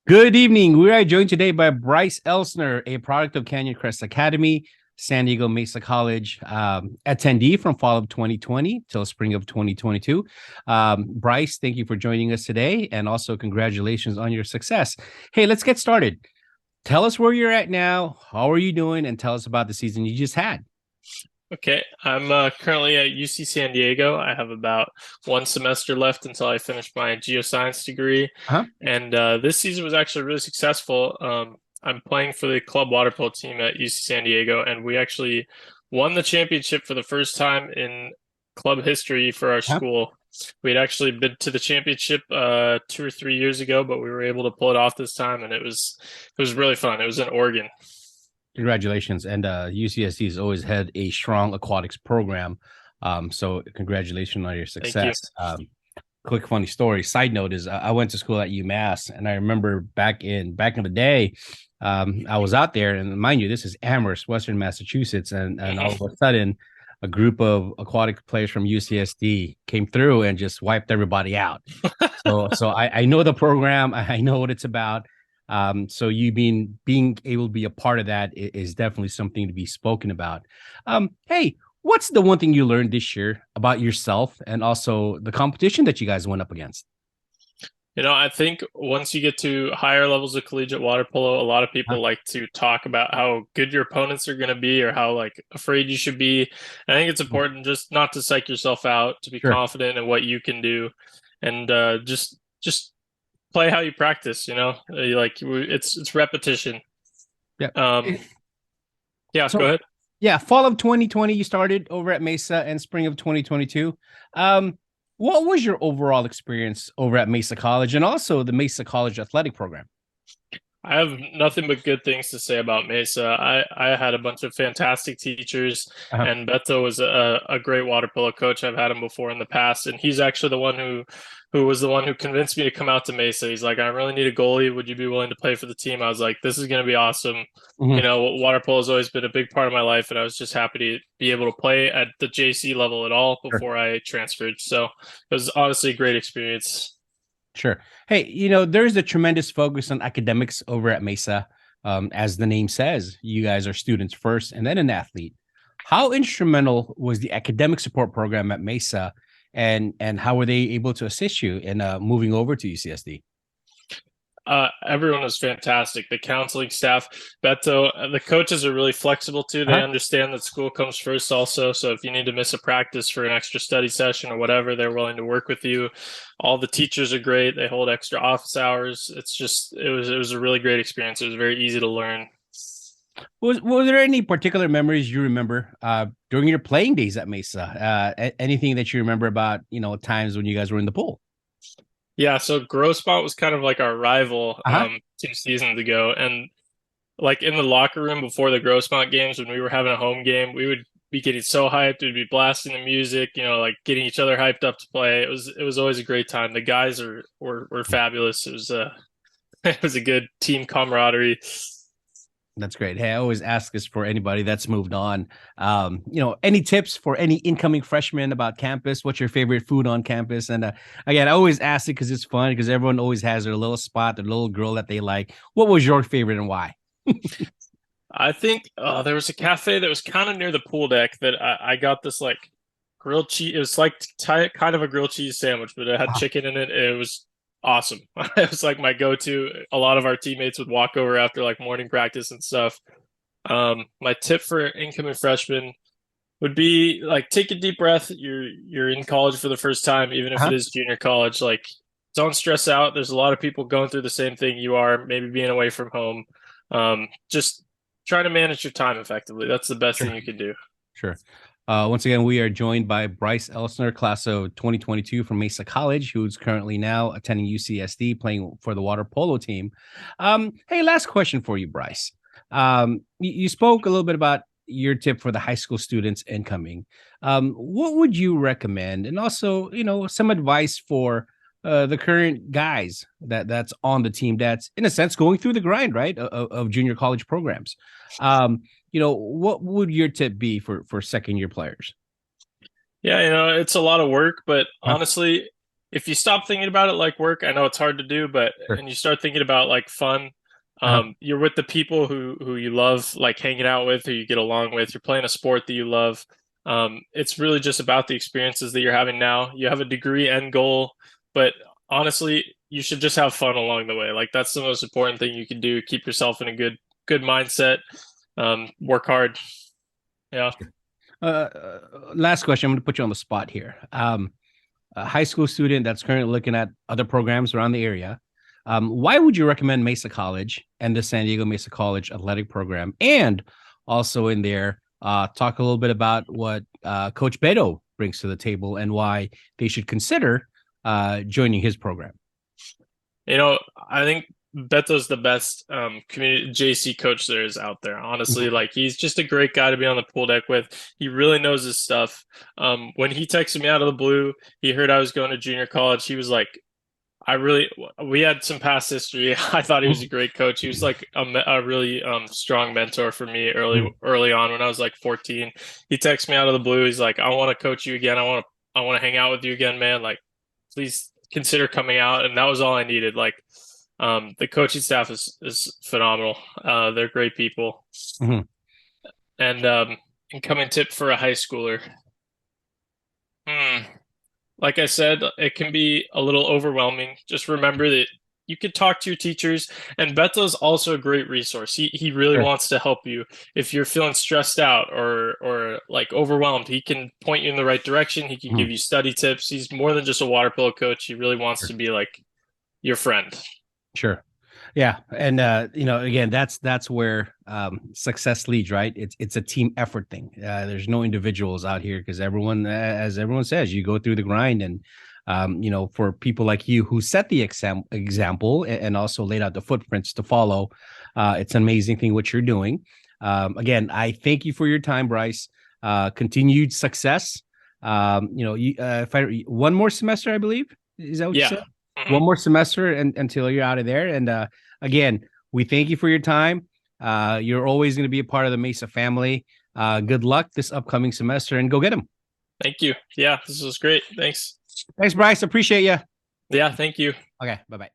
Good evening. We are joined today by Bryce Elsner, a product of Crest Academy, San Diego Mesa College attendee from fall of 2020 till spring of 2022. Bryce, thank you for joining us today, and also congratulations on your success. Hey, let's get started. Tell us where you're at now. How are you doing? And tell us about the season you just had. Okay, I'm currently at UC San Diego. I have about one semester left until I finish my geoscience degree. Uh-huh. And this season was actually really successful. I'm playing for the club water polo team at UC San Diego, and we actually won the championship for the first time in club history for our Uh-huh. school. We had actually been to the championship 2 or 3 years ago, but we were able to pull it off this time, and it was really fun. It was in Oregon. Congratulations. And UCSD has always had a strong aquatics program. So congratulations on your Thank you. success. Quick funny story. Side note is I went to school at UMass, and I remember back in the day, I was out there, and mind you, this is Amherst, Western Massachusetts, and all of a sudden, a group of aquatic players from UCSD came through and just wiped everybody out. So I know the program, I know what it's about. So you being able to be a part of that is definitely something to be spoken about. Hey, what's the one thing you learned this year about yourself and also the competition that you guys went up against? I think once you get to higher levels of collegiate water polo, a lot of Huh? people like to talk about how good your opponents are going to be or how like afraid you should be. I think it's important just not to psych yourself out, to be Sure. confident in what you can do, and just play how you practice. It's repetition. Yeah. Um, yeah, go So ahead. yeah, fall of 2020, you started over at Mesa, and spring of 2022. What was your overall experience over at Mesa College and also the Mesa College athletic program? I have nothing but good things to say about Mesa. I had a bunch of fantastic teachers, Uh-huh. and Beto was a great water polo coach. I've had him before in the past, and he's actually the one who was the one who convinced me to come out to Mesa. He's like, I really need a goalie. Would you be willing to play for the team? I was like, this is going to be awesome. Mhm. Water polo has always been a big part of my life, and I was just happy to be able to play at the JC level at all Sure. before I transferred. So it was honestly a great experience. Sure. Hey, there's a tremendous focus on academics over at Mesa. As the name says, you guys are students first and then an athlete. How instrumental was the academic support program at Mesa, and how were they able to assist you in moving over to UCSD? Everyone was fantastic. The counseling staff, Beto, the coaches are really flexible too. They Uh-huh. understand that school comes first also. So if you need to miss a practice for an extra study session or whatever, they're willing to work with you. All the teachers are great. They hold extra office hours. It was a really great experience. It was very easy to learn. Was there any particular memories you remember during your playing days at Mesa? Anything that you remember about times when you guys were in the pool? Yeah, so Grossmont was kind of like our rival Uh-huh. 2 seasons ago. And like in the locker room before the Grossmont games, when we were having a home game, we would be getting so hyped. We'd be blasting the music, like getting each other hyped up to play. It was always a great time. The guys were fabulous. It was it was a good team camaraderie. That's great. Hey, I always ask this for anybody that's moved on. Any tips for any incoming freshmen about campus? What's your favorite food on campus? And again, I always ask it because it's fun because everyone always has their little spot, their little girl that they like. What was your favorite and why? I think there was a cafe that was kind of near the pool deck that I got this like grilled cheese. It was like kind of a grilled cheese sandwich, but it had Wow. chicken in it. It was awesome. It was like my go-to. A lot of our teammates would walk over after like morning practice and stuff. My tip for incoming freshmen would be like take a deep breath. You're in college for the first time, even if it Uh-huh. is junior college. Like don't stress out. There's a lot of people going through the same thing you are, maybe being away from home. Just try to manage your time effectively. That's the best thing Sure. you can do. Sure. Once again, we are joined by Bryce Elsner, class of 2022 from Mesa College, who's currently now attending UCSD, playing for the water polo team. Hey, last question for you, Bryce. You spoke a little bit about your tip for the high school students incoming. What would you recommend? And also, some advice for the current guys that's on the team that's, in a sense, going through the grind, right, of junior college programs. What would your tip be for second year players? Yeah, it's a lot of work, but Huh? honestly, if you stop thinking about it like work, I know it's hard to do, but Sure. and you start thinking about like fun, Uh-huh. you're with the people who you love, like hanging out with, who you get along with. You're playing a sport that you love. It's really just about the experiences that you're having now. You have a degree end goal, but honestly, you should just have fun along the way. Like that's the most important thing you can do. Keep yourself in a good mindset. Work hard. Yeah. Last question. I'm going to put you on the spot here. A high school student that's currently looking at other programs around the area. Why would you recommend Mesa College and the San Diego Mesa College athletic program? And also in there, talk a little bit about what Coach Beto brings to the table and why they should consider joining his program. I think Beto's the best community JC coach there is out there. Honestly, like he's just a great guy to be on the pool deck with. He really knows his stuff. When he texted me out of the blue, he heard I was going to junior college. He was like, we had some past history. I thought he was a great coach. He was like a really strong mentor for me early on when I was like 14. He texted me out of the blue. He's like, I want to coach you again. I want to hang out with you again, man. Like, please consider coming out. And that was all I needed. Like, the coaching staff is phenomenal. They're great people. Mm-hmm. And incoming tip for a high schooler. Hmm. Like I said, it can be a little overwhelming. Just remember that you could talk to your teachers, and Beto's also a great resource. He really Sure. wants to help you. If you're feeling stressed out or like overwhelmed, he can point you in the right direction. He can Mm-hmm. give you study tips. He's more than just a water polo coach. He really wants Sure. to be like your friend. Sure. Yeah. And again, that's where success leads, right? It's a team effort thing. There's no individuals out here because everyone, as everyone says, you go through the grind and for people like you who set the example and also laid out the footprints to follow, it's an amazing thing what you're doing. Again, I thank you for your time, Bryce. Continued success. If one more semester, I believe, is that what you Yeah. said? Mhm. One more semester and until you're out of there. And again, we thank you for your time. You're always going to be a part of the Mesa family. Good luck this upcoming semester and go get them. Thank you. Yeah, this was great. Thanks. Thanks, Bryce. Appreciate you. Yeah, thank you. Okay. Bye bye.